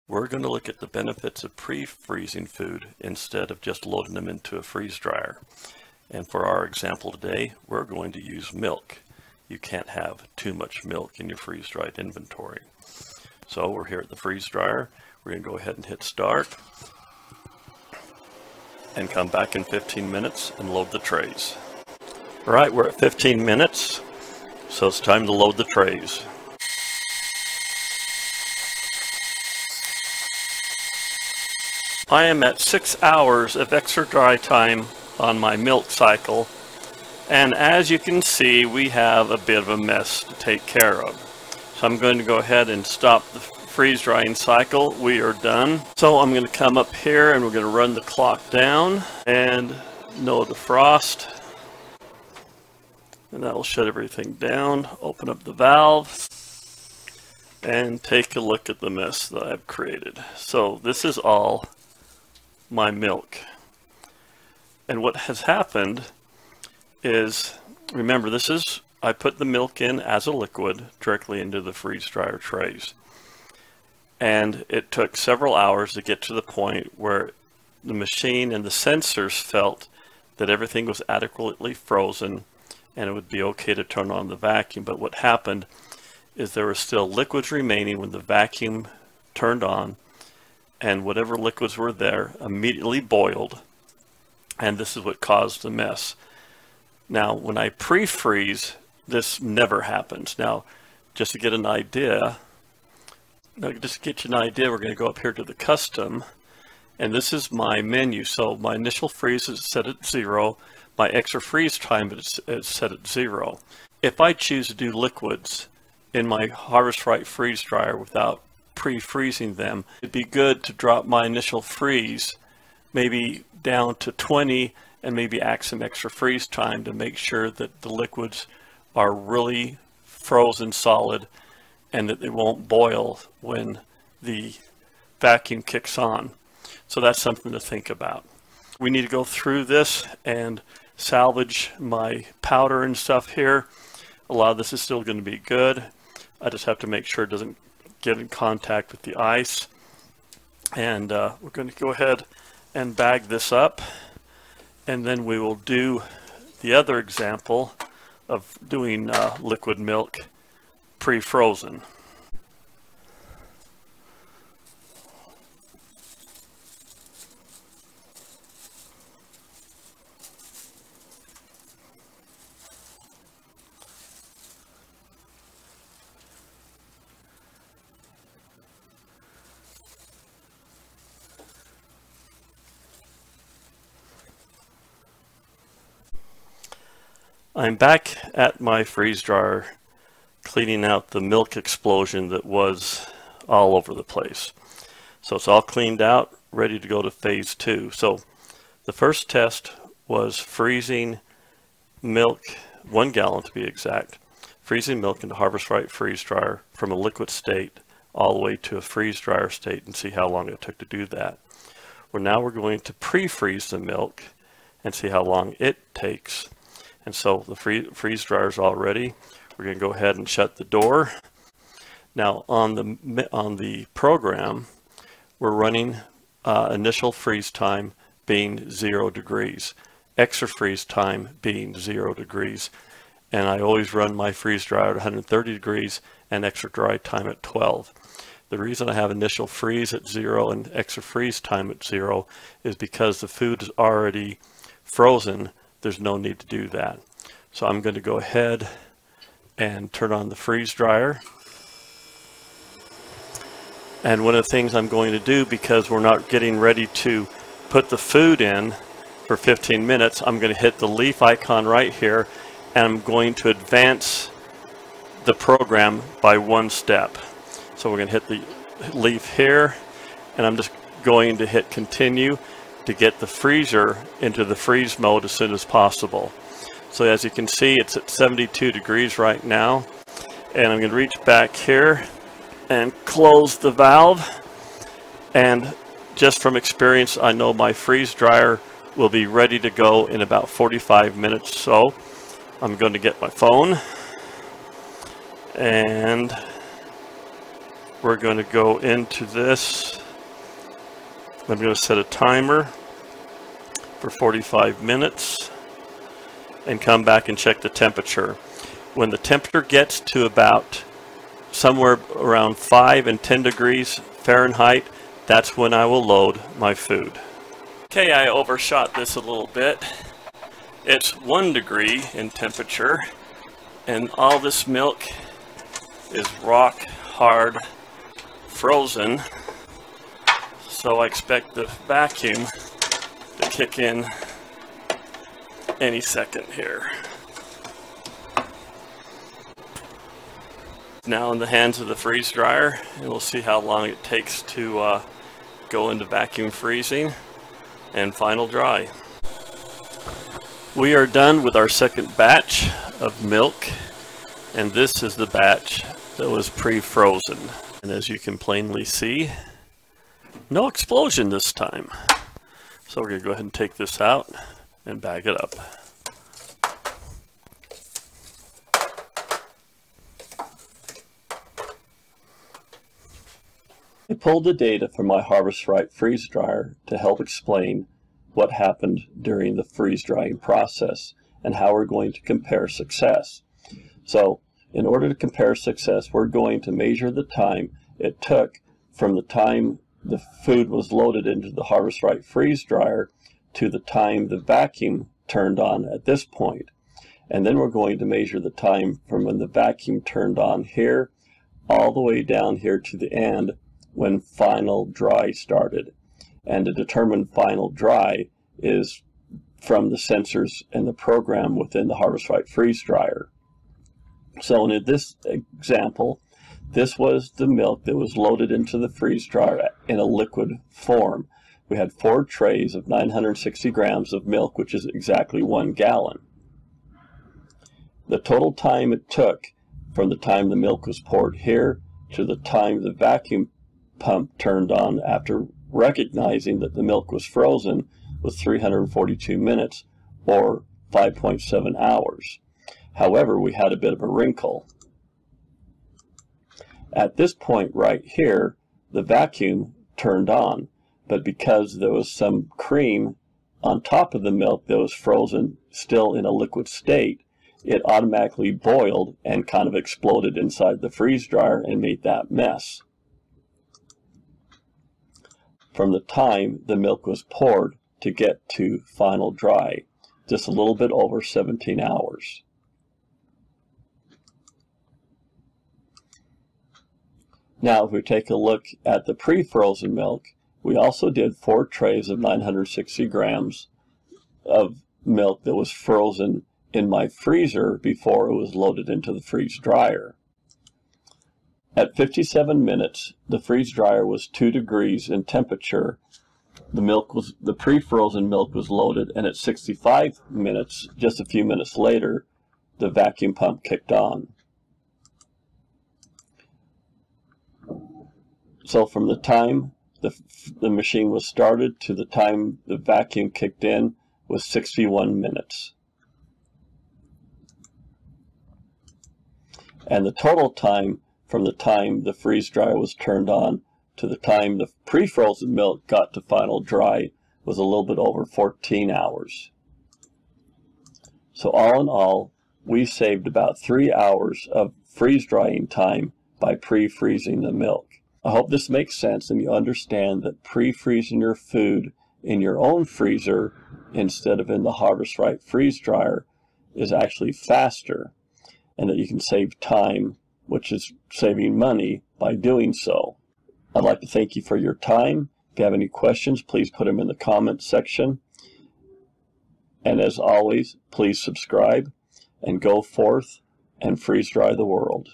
We're going to look at the benefits of pre-freezing food instead of just loading them into a freeze dryer. And for our example today, we're going to use milk. You can't have too much milk in your freeze-dried inventory. So we're here at the freeze dryer. We're going to go ahead and hit start and come back in 15 minutes and load the trays. All right, we're at 15 minutes, so it's time to load the trays. I am at 6 hours of extra dry time on my milk cycle, and as you can see, we have a bit of a mess to take care of. So I'm going to go ahead and stop the freeze drying cycle. We are done. So I'm going to come up here and we're going to run the clock down and no defrost, and that will shut everything down. Open up the valve and take a look at the mess that I've created. So this is all my milk, and what has happened is, remember, I put the milk in as a liquid directly into the freeze dryer trays, and it took several hours to get to the point where the machine and the sensors felt that everything was adequately frozen and it would be okay to turn on the vacuum. But what happened is there were still liquids remaining when the vacuum turned on, and whatever liquids were there immediately boiled, and this is what caused the mess. Now, when I pre-freeze, this never happens. Now, just to get an idea, we're going to go up here to the custom, and this is my menu. So my initial freeze is set at 0. My extra freeze time is set at 0. If I choose to do liquids in my Harvest Right freeze dryer without pre-freezing them, it'd be good to drop my initial freeze maybe down to 20 and maybe add some extra freeze time to make sure that the liquids are really frozen solid and that they won't boil when the vacuum kicks on. So that's something to think about. We need to go through this and salvage my powder and stuff here. A lot of this is still going to be good. I just have to make sure it doesn't get in contact with the ice, and we're going to go ahead and bag this up, and then we will do the other example of doing liquid milk pre-frozen. I'm back at my freeze dryer cleaning out the milk explosion that was all over the place. So it's all cleaned out, ready to go to phase 2. So the first test was freezing milk, 1 gallon to be exact, freezing milk into Harvest Right freeze dryer from a liquid state all the way to a freeze dryer state, and see how long it took to do that. Well, now we're going to pre-freeze the milk and see how long it takes. And so the freeze dryer is all ready. We're going to go ahead and shut the door. Now on the program, we're running initial freeze time being 0 degrees, extra freeze time being 0 degrees, and I always run my freeze dryer at 130 degrees and extra dry time at 12. The reason I have initial freeze at 0 and extra freeze time at 0 is because the food is already frozen. There's no need to do that. So I'm going to go ahead and turn on the freeze dryer. And one of the things I'm going to do, because we're not getting ready to put the food in for 15 minutes, I'm going to hit the leaf icon right here, and I'm going to advance the program by 1 step. So we're going to hit the leaf here, and I'm just going to hit continue to get the freezer into the freeze mode as soon as possible. So as you can see, it's at 72 degrees right now, and I'm going to reach back here and close the valve, and just from experience I know my freeze dryer will be ready to go in about 45 minutes. So I'm going to get my phone and we're going to go into this. I'm going to set a timer for 45 minutes and come back and check the temperature. When the temperature gets to about somewhere around 5 and 10 degrees Fahrenheit, that's when I will load my food. Okay, I overshot this a little bit. It's 1 degree in temperature, and all this milk is rock hard frozen. So I expect the vacuum to kick in any second here. Now in the hands of the freeze dryer, and we'll see how long it takes to go into vacuum freezing and final dry. We are done with our second batch of milk, and this is the batch that was pre-frozen. And as you can plainly see, no explosion this time. So we're going to go ahead and take this out and bag it up. I pulled the data from my Harvest Right freeze dryer to help explain what happened during the freeze drying process and how we're going to compare success. So in order to compare success, we're going to measure the time it took from the time the food was loaded into the Harvest Right freeze dryer to the time the vacuum turned on at this point. And then we're going to measure the time from when the vacuum turned on here all the way down here to the end when final dry started. And to determine final dry is from the sensors and the program within the Harvest Right freeze dryer. So in this example, this was the milk that was loaded into the freeze dryer in a liquid form. We had 4 trays of 960 grams of milk, which is exactly 1 gallon. The total time it took from the time the milk was poured here to the time the vacuum pump turned on after recognizing that the milk was frozen was 342 minutes, or 5.7 hours. However, we had a bit of a wrinkle. At this point right here, the vacuum turned on, but because there was some cream on top of the milk that was frozen still in a liquid state, it automatically boiled and kind of exploded inside the freeze dryer and made that mess. From the time the milk was poured to get to final dry, just a little bit over 17 hours. Now, if we take a look at the pre-frozen milk, we also did 4 trays of 960 grams of milk that was frozen in my freezer before it was loaded into the freeze dryer. At 57 minutes, the freeze dryer was 2 degrees in temperature. The pre-frozen milk was loaded, and at 65 minutes, just a few minutes later, the vacuum pump kicked on. So from the time the machine was started to the time the vacuum kicked in was 61 minutes. And the total time from the time the freeze dryer was turned on to the time the pre-frozen milk got to final dry was a little bit over 14 hours. So all in all, we saved about 3 hours of freeze drying time by pre-freezing the milk. I hope this makes sense and you understand that pre-freezing your food in your own freezer instead of in the Harvest Right freeze dryer is actually faster, and that you can save time, which is saving money, by doing so. I'd like to thank you for your time. If you have any questions, please put them in the comments section. And as always, please subscribe and go forth and freeze dry the world.